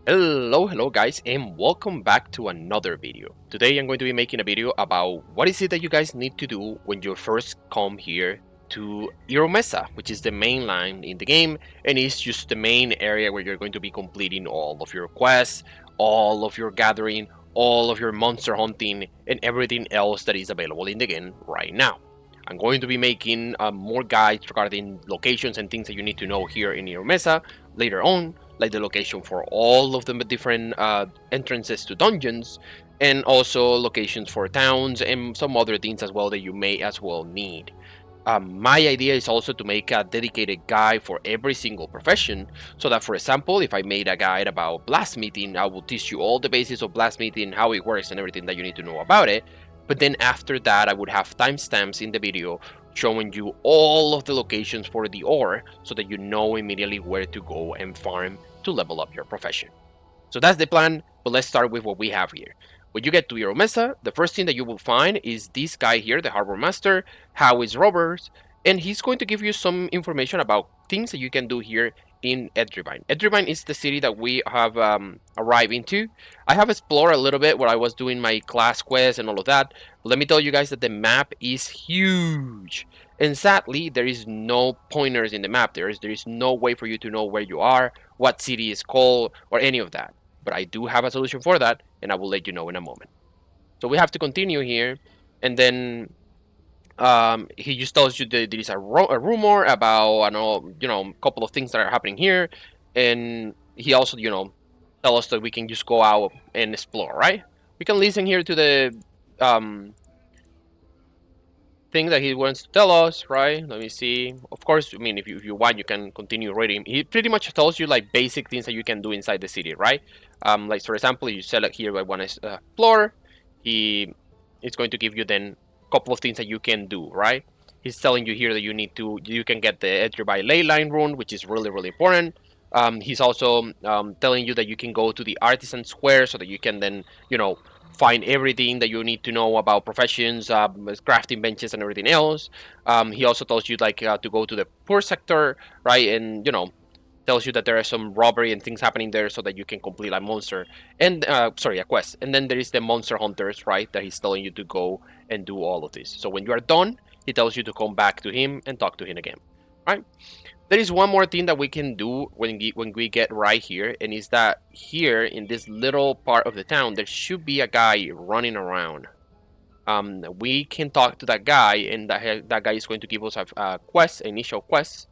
Hello guys, and welcome back to another video. Today I'm going to be making a video about what is it that you guys need to do when you first come here to Irumesa, which is the main line in the game, and it's just the main area where you're going to be completing all of your quests, all of your gathering, all of your monster hunting, and everything else that is available in the game right now. I'm going to be making more guides regarding locations and things that you need to know here in Irumesa later on, like the location for all of the different entrances to dungeons, and also locations for towns and some other things as well that you may as well need. My idea is also to make a dedicated guide for every single profession, so that, for example, if I made a guide about blacksmithing, I will teach you all the basics of blacksmithing, how it works, and everything that you need to know about it. But then after that, I would have timestamps in the video showing you all of the locations for the ore, so that you know immediately where to go and farm to level up your profession. So that's the plan, but let's start with what we have here. When you get to Irumesa, the first thing that you will find is this guy here, the Harbor Master, how is Robbers, and he's going to give you some information about things that you can do here in Edrivine. Edrivine is the city that we have arrived into. I have explored a little bit where I was doing my class quest and all of that, but let me tell you guys that the map is huge. And sadly, there is no pointers in the map. There is no way for you to know where you are, what city is called, or any of that. But I do have a solution for that, and I will let you know in a moment. So we have to continue here, and then he just tells you that there is a rumor about, I don't know, a couple of things that are happening here, and he also, tell us that we can just go out and explore, right? We can listen here to the um, thing that he wants to tell us, right? Let me see. Of course, I mean, if you want, you can continue reading. He pretty much tells you like basic things that you can do inside the city, right? Like for example, you select here I want to explore. He is going to give you then a couple of things that you can do, right? He's telling you here that you can get the Edrivine ley line rune, which is really important. He's also telling you that you can go to the artisan square so that you can then find everything that you need to know about professions, crafting benches, and everything else. He also tells you like to go to the poor sector, right, and tells you that there are some robbery and things happening there, so that you can complete a monster and sorry, a quest. And then there is the monster hunters, right, that he's telling you to go and do all of this. So when you are done, he tells you to come back to him and talk to him again, right? There is one more thing that we can do when we get right here, and is that here in this little part of the town, there should be a guy running around. We can talk to that guy, and that guy is going to give us a quest, initial quest,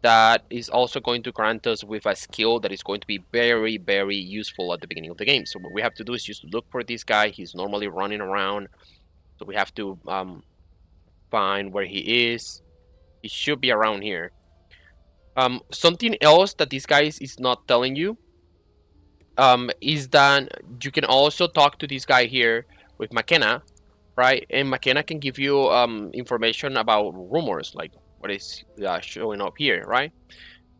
that is also going to grant us with a skill that is going to be very useful at the beginning of the game. So what we have to do is just look for this guy. He's normally running around, so we have to find where he is. He should be around here. Something else that this guy is not telling you is that you can also talk to this guy here with McKenna, right? And McKenna can give you information about rumors, like what is showing up here, right?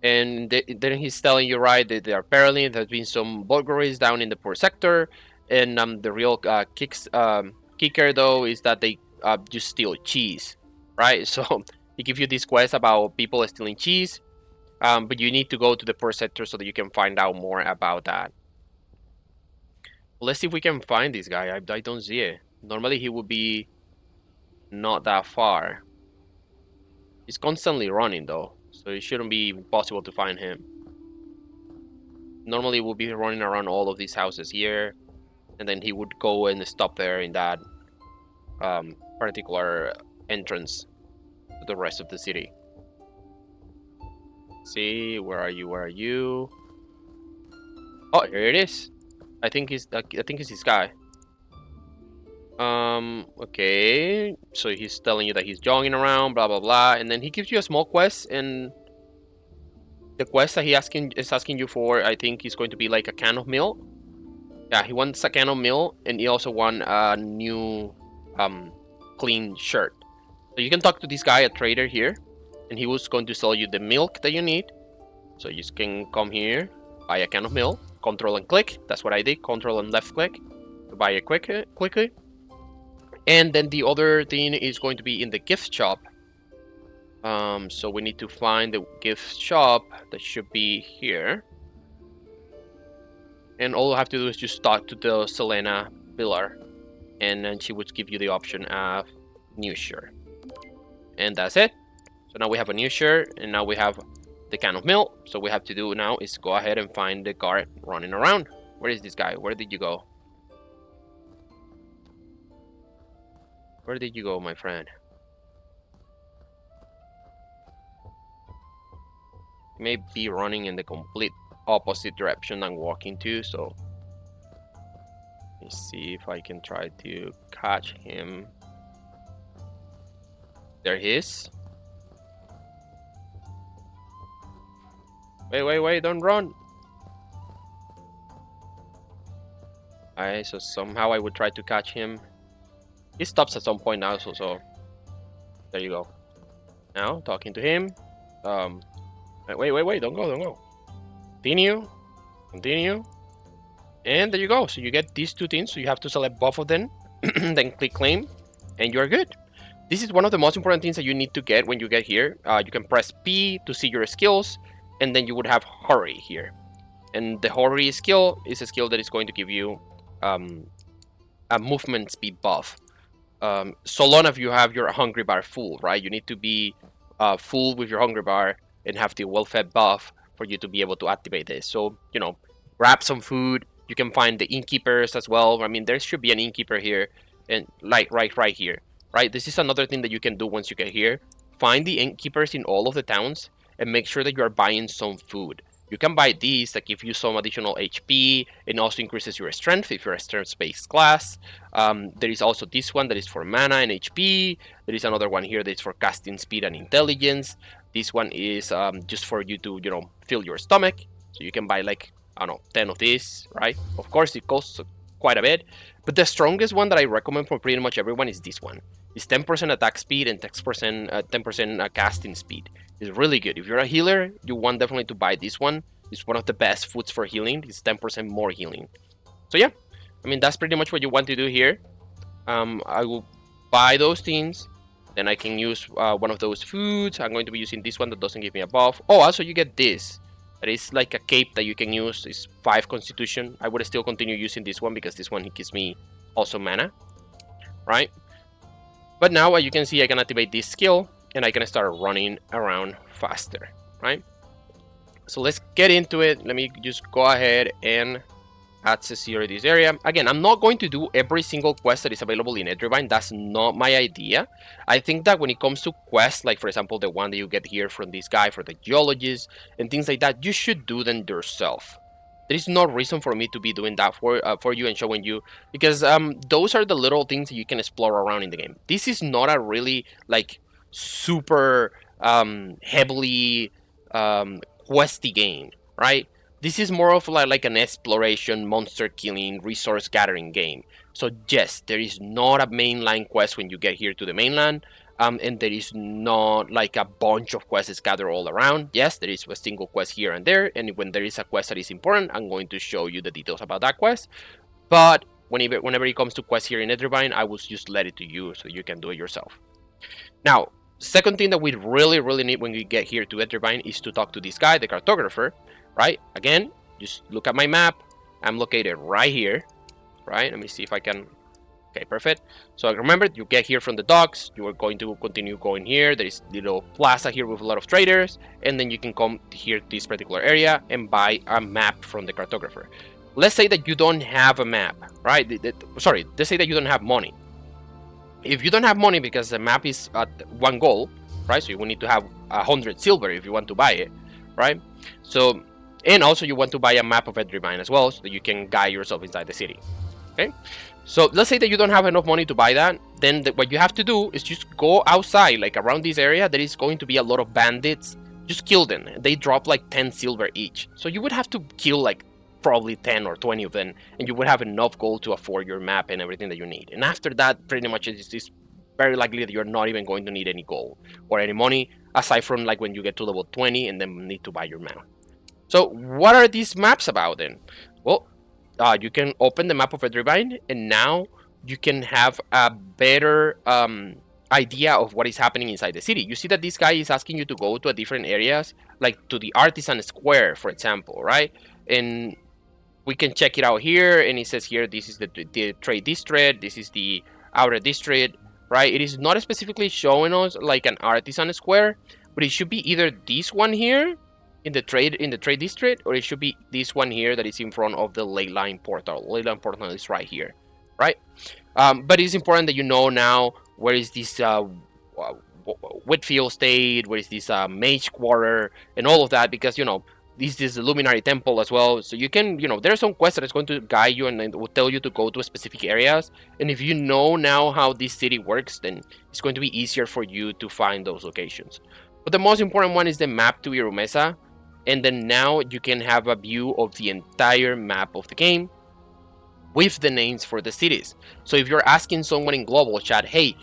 And then he's telling you, right, that apparently there's been some burglaries down in the poor sector, and the real kicker though is that they just steal cheese, right? So he gives you this quest about people stealing cheese. But you need to go to the poor sector so that you can find out more about that. Let's see if we can find this guy. I don't see it. Normally he would be not that far. He's constantly running though, so it shouldn't be possible to find him. Normally we'll be running around all of these houses here, and then he would go and stop there in that particular entrance to the rest of the city. See, where are you? Where are you? Oh, here it is. I think it's this guy. Okay. So he's telling you that he's jogging around, blah blah blah, and then he gives you a small quest, and the quest that he is asking you for, I think, is going to be like a can of milk. Yeah, he wants a can of milk, and he also wants a new clean shirt. So you can talk to this guy, a trader here, and he was going to sell you the milk that you need. So you can come here, buy a can of milk, control and click. That's what I did, control and left click to buy it quickly. And then the other thing is going to be in the gift shop. So we need to find the gift shop that should be here. And all you have to do is just talk to the Selena pillar, and then she would give you the option of new shirt. And that's it. So now we have a new shirt, and now we have the can of milk. So what we have to do now is go ahead and find the guard running around. Where is this guy? Where did you go? Where did you go, my friend? He may be running in the complete opposite direction I'm walking to, so let me see if I can try to catch him. There he is. Wait, don't run. Alright, so somehow I would try to catch him. He stops at some point now, so there you go. Now, talking to him. Wait, don't go. Continue. And there you go. So you get these two things, so you have to select both of them, then click claim, and you're good. This is one of the most important things that you need to get when you get here. You can press P to see your skills, and then you would have hurry here. And the hurry skill is a skill that is going to give you a movement speed buff. So long as you have your hungry bar full, right? You need to be full with your hungry bar and have the well-fed buff for you to be able to activate this. So, you know, grab some food. You can find the innkeepers as well. I mean, there should be an innkeeper here, and like right here, right? This is another thing that you can do once you get here. Find the innkeepers in all of the towns and make sure that you are buying some food. You can buy these that give you some additional HP and also increases your strength if you're a strength-based class. There is also this one that is for mana and HP. There is another one here that is for casting speed and intelligence. This one is just for you to, you know, fill your stomach. So you can buy like, I don't know, 10 of these, right? Of course, it costs quite a bit. But the strongest one that I recommend for pretty much everyone is this one. It's 10% attack speed and 10% casting speed. It's really good. If you're a healer, you want definitely to buy this one. It's one of the best foods for healing. It's 10% more healing. So yeah, I mean, that's pretty much what you want to do here. I will buy those things. Then I can use one of those foods. I'm going to be using this one that doesn't give me a buff. Oh, also you get this. That is like a cape that you can use. It's 5 constitution. I would still continue using this one because this one gives me also mana, right? But now, as you can see, I can activate this skill and I can start running around faster, right? So let's get into it. Let me just go ahead and access here this area. Again, I'm not going to do every single quest that is available in Edrivine. That's not my idea. I think that when it comes to quests, like for example, the one that you get here from this guy for the geologist and things like that, you should do them yourself. There is no reason for me to be doing that for you and showing you, because those are the little things that you can explore around in the game. This is not a really like super heavily questy game, right? This is more of like an exploration, monster killing, resource gathering game. So yes, there is not a mainline quest when you get here to the mainland. And there is not like a bunch of quests scattered all around. Yes, there is a single quest here and there, and when there is a quest that is important, I'm going to show you the details about that quest. But whenever it comes to quests here in Edrivine, I will just let it to you so you can do it yourself. Now, second thing that we really need when we get here to Edrivine is to talk to this guy, the cartographer, right? Again, just look at my map. I'm located right here, right? Let me see if I can. Okay, perfect. So remember, you get here from the docks, you are going to continue going here. There is little plaza here with a lot of traders, and then you can come here to this particular area and buy a map from the cartographer. Let's say that you don't have a map, right? Sorry, let's say that you don't have money. If you don't have money because the map is at 1 gold, right? So you will need to have 100 silver if you want to buy it, right? So, and also you want to buy a map of Edrivine as well, so that you can guide yourself inside the city, okay? So let's say that you don't have enough money to buy that, then what you have to do is just go outside, like around this area. There is going to be a lot of bandits. Just kill them. They drop like 10 silver each. So you would have to kill like probably 10 or 20 of them, and you would have enough gold to afford your map and everything that you need. And after that, pretty much it's very likely that you're not even going to need any gold or any money, aside from like when you get to level 20 and then need to buy your map. So what are these maps about then? Well, you can open the map of Edrivine, and now you can have a better idea of what is happening inside the city. You see that this guy is asking you to go to different areas, like to the Artisan Square, for example, right? And we can check it out here, and it says here this is the trade district, this is the outer district, right? It is not specifically showing us like an artisan square, but it should be either this one here in the trade district, or it should be this one here that is in front of the ley line portal. Ley line portal is right here, right? But it's important that you know now where is this Whitfield State, where is this Mage Quarter, and all of that, because this is the Luminary Temple as well. So you can, there are some quests that is going to guide you and it will tell you to go to specific areas. And if you know now how this city works, then it's going to be easier for you to find those locations. But the most important one is the map to Irumesa. And then now you can have a view of the entire map of the game with the names for the cities. So if you're asking someone in global chat, hey,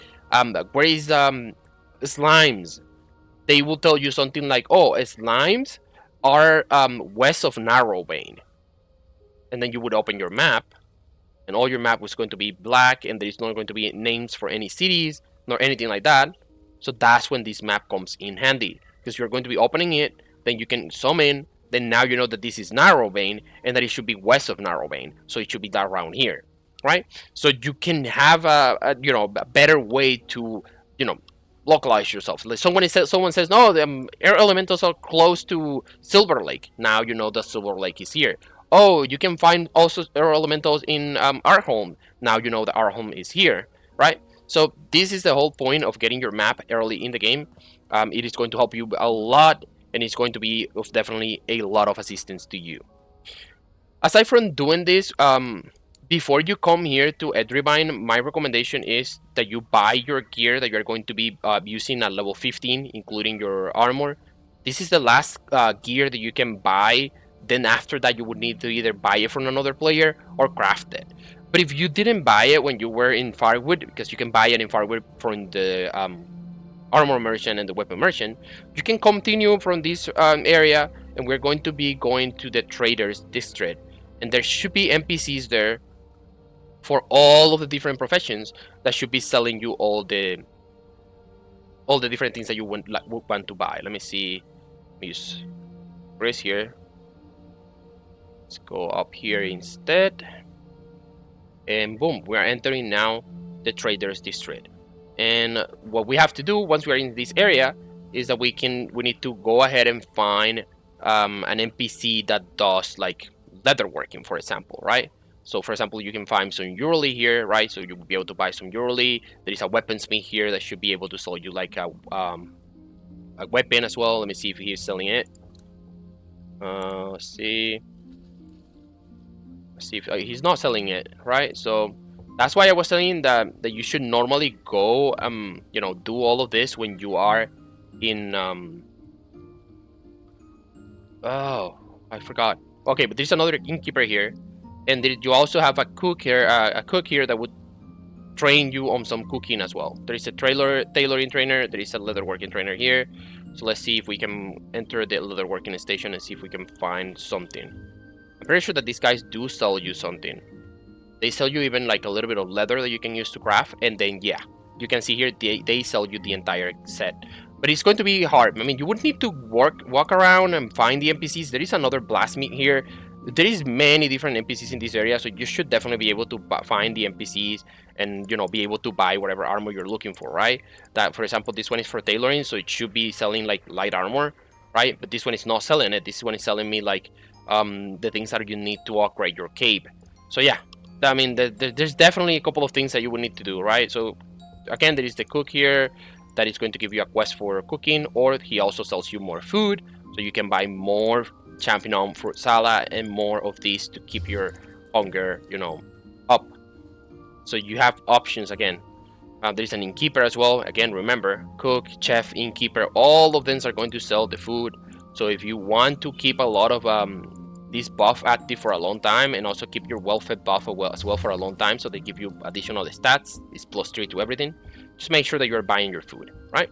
where is Slimes? They will tell you something like, oh, Slimes are west of Narrowbane. And then you would open your map, and all your map was going to be black, and there is not going to be names for any cities, nor anything like that. So that's when this map comes in handy, because you're going to be opening it, then you can zoom in, then now you know that this is Narrowbane, and that it should be west of Narrowbane, so it should be that around here, right? So you can have a better way to, localize yourself. Like someone says, no, the air elementals are close to Silver Lake. Now you know that Silver Lake is here. Oh, you can find also air elementals in Arholm. Now you know that Arholm is here, right? So this is the whole point of getting your map early in the game. It is going to help you a lot, and it's going to be of definitely a lot of assistance to you. Aside from doing this, before you come here to Edrivine, my recommendation is that you buy your gear that you're going to be using at level 15, including your armor. This is the last gear that you can buy. Then after that, you would need to either buy it from another player or craft it. But if you didn't buy it when you were in Firewood, because you can buy it in Firewood from the armor merchant and the weapon merchant, you can continue from this area, and we're going to be going to the traders district. And there should be NPCs there for all of the different professions that should be selling you all the different things that you would want to buy. Let me see. Let me use Chris here. Let's go up here instead. And boom, we are entering now the traders district. And what we have to do once we are in this area is that we need to go ahead and find an NPC that does like leatherworking, for example, right? So for example, you can find some Yore here, right? So you'll be able to buy some Yore. There is a weaponsmith here that should be able to sell you like a weapon as well. Let me see if he's selling it. Let's see if he's not selling it, right? So that's why I was telling that you should normally go do all of this when you are in oh, I forgot. Okay, but there's another innkeeper here, and you also have a cook here that would train you on some cooking as well. There is a tailoring trainer, there is a leatherworking trainer here. So let's see if we can enter the leatherworking station and see if we can find something. I'm pretty sure that these guys do sell you something. They sell you even like a little bit of leather that you can use to craft, and then yeah, you can see here they sell you the entire set. But it's going to be hard. I mean, you would need to walk around and find the NPCs. There is another blacksmith here. There is many different NPCs in this area, so you should definitely be able to find the NPCs and be able to buy whatever armor you're looking for, right? That, for example, this one is for tailoring, so it should be selling like light armor, right? But this one is not selling it. This one is selling me like the things that you need to upgrade your cape. So yeah, I mean, there's definitely a couple of things that you would need to do, right? So again, there is the cook here that is going to give you a quest for cooking, or he also sells you more food, so you can buy more champignon fruit salad and more of these to keep your hunger, up. So you have options again. There's an innkeeper as well. Again, remember, cook, chef, innkeeper, all of them are going to sell the food. So if you want to keep a lot of this buff active for a long time, and also keep your welfare buff as well for a long time, so they give you additional stats, it's +3 to everything, just make sure that you're buying your food, right?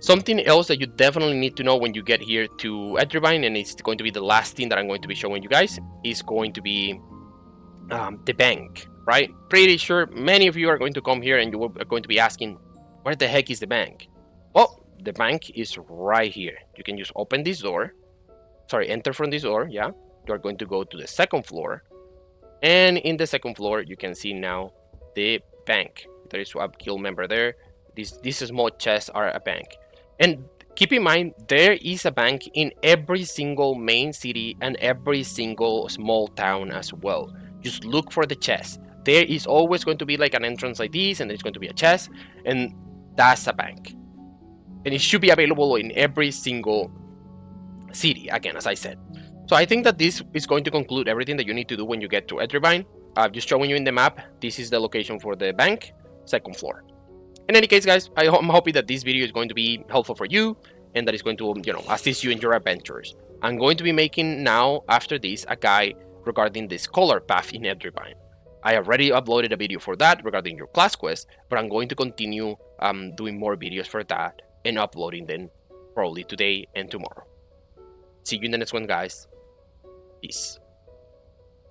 Something else that you definitely need to know when you get here to Edrivine, and it's going to be the last thing that I'm going to be showing you guys, is going to be the bank, right? Pretty sure many of you are going to come here and you are going to be asking, where the heck is the bank? Well, the bank is right here. You can just open this door. Sorry, enter from this door, yeah. you are going to go to the second floor, and in the second floor you can see now the bank. There is a guild member there. These small chests are a bank, and keep in mind there is a bank in every single main city and every single small town as well. Just look for the chest. There is always going to be like an entrance like this, and there's going to be a chest, and that's a bank, and it should be available in every single city, again, as I said. So I think that this is going to conclude everything that you need to do when you get to Edrivine. Just showing you in the map, this is the location for the bank, second floor. In any case, guys, I'm hoping that this video is going to be helpful for you and that is going to, assist you in your adventures. I'm going to be making now, after this, a guide regarding the scholar path in Edrivine. I already uploaded a video for that regarding your class quest, but I'm going to continue doing more videos for that and uploading them probably today and tomorrow. See you in the next one, guys. Peace.